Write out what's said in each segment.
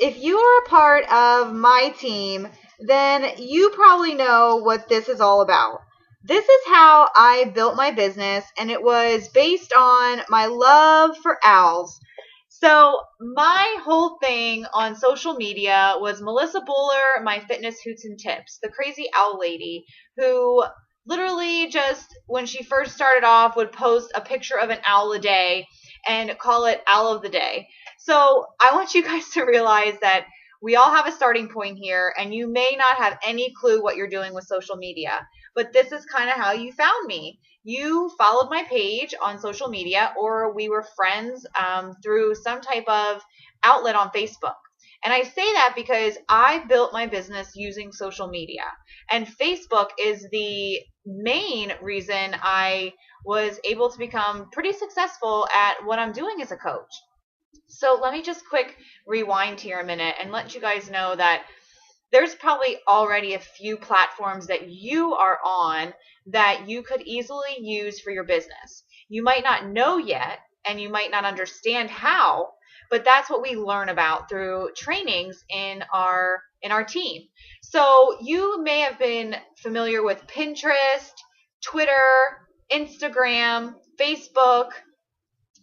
if you are a part of my team, then you probably know what this is all about. This is how I built my business, and it was based on my love for owls. So my whole thing on social media was Melissa Buller, my fitness hoots and tips, the crazy owl lady who literally just, when she first started off, would post a picture of an owl a day and call it Owl of the Day. So I want you guys to realize that we all have a starting point here, and you may not have any clue what you're doing with social media, but this is kind of how you found me. You followed my page on social media, or we were friends through some type of outlet on Facebook. And I say that because I built my business using social media, and Facebook is the main reason I was able to become pretty successful at what I'm doing as a coach. So let me just quick rewind here a minute and let you guys know that there's probably already a few platforms that you are on that you could easily use for your business. You might not know yet, and you might not understand how, but that's what we learn about through trainings in our team. So you may have been familiar with Pinterest, Twitter, Instagram, Facebook,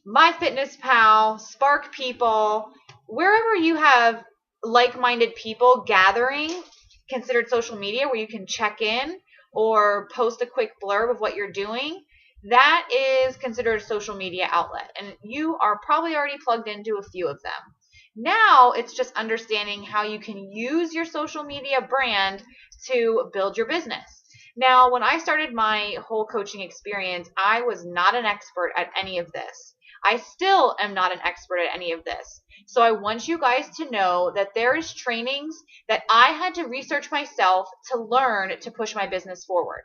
MyFitnessPal, Spark People, wherever you have like-minded people gathering, considered social media, where you can check in or post a quick blurb of what you're doing. That is considered a social media outlet, and you are probably already plugged into a few of them. Now it's just understanding how you can use your social media brand to build your business. Now, when I started my whole coaching experience, I was not an expert at any of this. I still am not an expert at any of this. So I want you guys to know that there is trainings that I had to research myself to learn to push my business forward.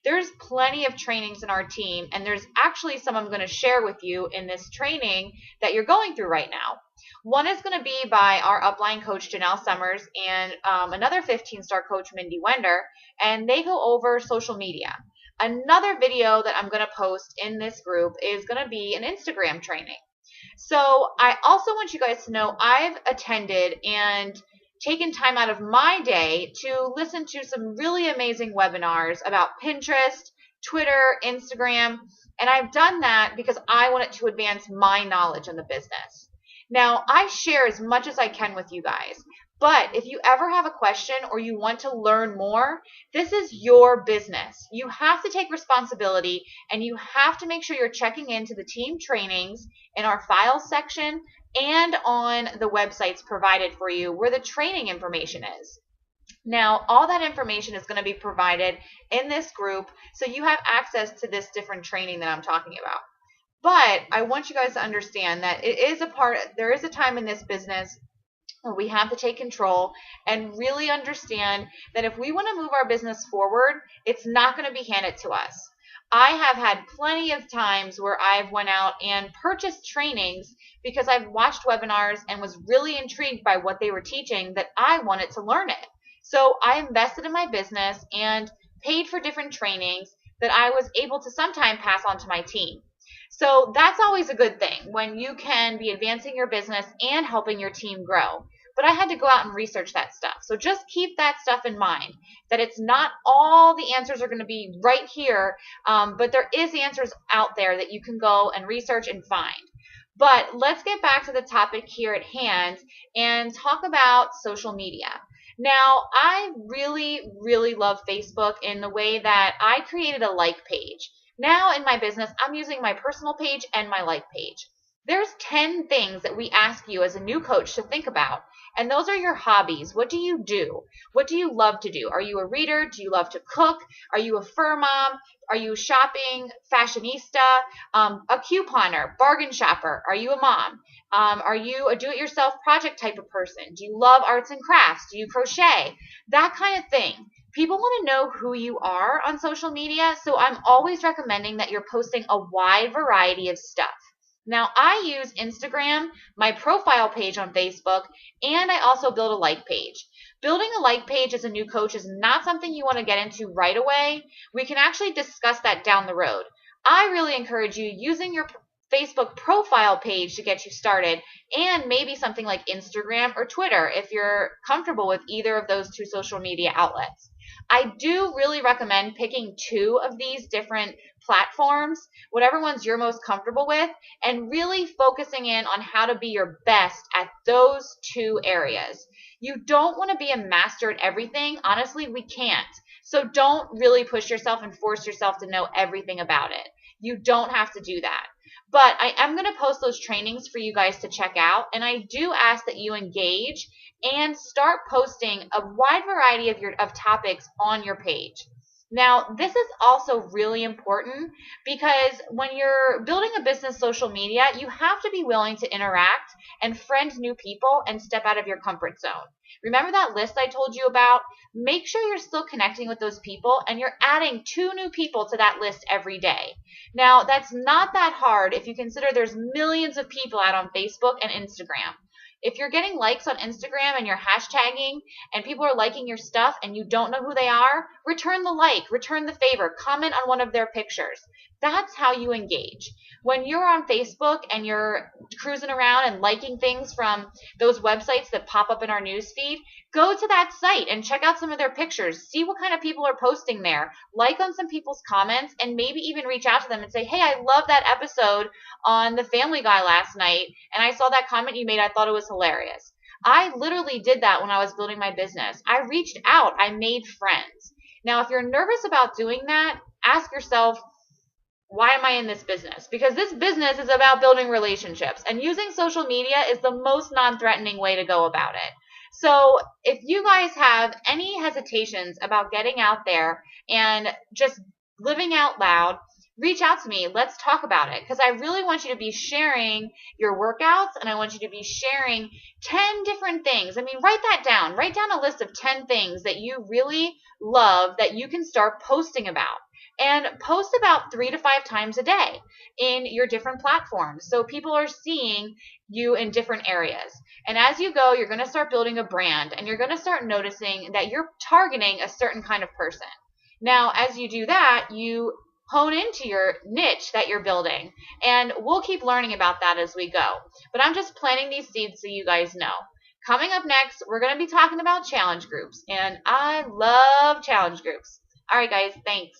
There's plenty of trainings in our team, and there's actually some I'm going to share with you in this training that you're going through right now. One is going to be by our upline coach, Janelle Summers, and another 15-star coach, Mindy Wender, and they go over social media. Another video that I'm going to post in this group is going to be an Instagram training. So I also want you guys to know I've attended and taken time out of my day to listen to some really amazing webinars about Pinterest, Twitter, Instagram, and I've done that because I wanted to advance my knowledge in the business. Now, I share as much as I can with you guys, but if you ever have a question or you want to learn more, this is your business. You have to take responsibility, and you have to make sure you're checking into the team trainings in our files section and on the websites provided for you where the training information is. Now, all that information is going to be provided in this group, so you have access to this different training that I'm talking about. But I want you guys to understand that there is a time in this business where we have to take control and really understand that if we want to move our business forward, it's not going to be handed to us. I have had plenty of times where I've went out and purchased trainings because I've watched webinars and was really intrigued by what they were teaching that I wanted to learn it. So I invested in my business and paid for different trainings that I was able to sometime pass on to my team. So that's always a good thing when you can be advancing your business and helping your team grow. But I had to go out and research that stuff. So just keep that stuff in mind, that it's not all the answers are going to be right here, but there is answers out there that you can go and research and find. But let's get back to the topic here at hand and talk about social media. Now, I really, really love Facebook in the way that I created a like page. Now in my business, I'm using my personal page and my like page. There's 10 things that we ask you as a new coach to think about, and those are your hobbies. What do you do? What do you love to do? Are you a reader? Do you love to cook? Are you a fur mom? Are you shopping, fashionista, a couponer, bargain shopper? Are you a mom? Are you a do-it-yourself project type of person? Do you love arts and crafts? Do you crochet? That kind of thing. People want to know who you are on social media, so I'm always recommending that you're posting a wide variety of stuff. Now, I use Instagram, my profile page on Facebook, and I also build a like page. Building a like page as a new coach is not something you want to get into right away. We can actually discuss that down the road. I really encourage you using your Facebook profile page to get you started, and maybe something like Instagram or Twitter if you're comfortable with either of those two social media outlets. I do really recommend picking two of these different platforms, whatever ones you're most comfortable with, and really focusing in on how to be your best at those two areas. You don't want to be a master at everything. Honestly, we can't. So don't really push yourself and force yourself to know everything about it. You don't have to do that. But I am going to post those trainings for you guys to check out. And I do ask that you engage and start posting a wide variety of topics on your page. Now, this is also really important because when you're building a business social media, you have to be willing to interact and friend new people and step out of your comfort zone. Remember that list I told you about? Make sure you're still connecting with those people and you're adding 2 new people to that list every day. Now, that's not that hard if you consider there's millions of people out on Facebook and Instagram. If you're getting likes on Instagram and you're hashtagging and people are liking your stuff and you don't know who they are, return the like, return the favor, comment on one of their pictures. That's how you engage. When you're on Facebook and you're cruising around and liking things from those websites that pop up in our newsfeed, go to that site and check out some of their pictures. See what kind of people are posting there. Like on some people's comments and maybe even reach out to them and say, hey, I love that episode on the Family Guy last night and I saw that comment you made. I thought it was hilarious. I literally did that when I was building my business. I reached out. I made friends. Now, if you're nervous about doing that, ask yourself, why am I in this business? Because this business is about building relationships, and using social media is the most non-threatening way to go about it. So if you guys have any hesitations about getting out there and just living out loud, reach out to me. Let's talk about it, because I really want you to be sharing your workouts, and I want you to be sharing 10 different things. I mean, write that down. Write down a list of 10 things that you really love that you can start posting about. And post about 3 to 5 times a day in your different platforms, so people are seeing you in different areas. And as you go, you're going to start building a brand, and you're going to start noticing that you're targeting a certain kind of person. Now, as you do that, you hone into your niche that you're building, and we'll keep learning about that as we go. But I'm just planting these seeds so you guys know. Coming up next, we're going to be talking about challenge groups, and I love challenge groups. All right, guys, thanks.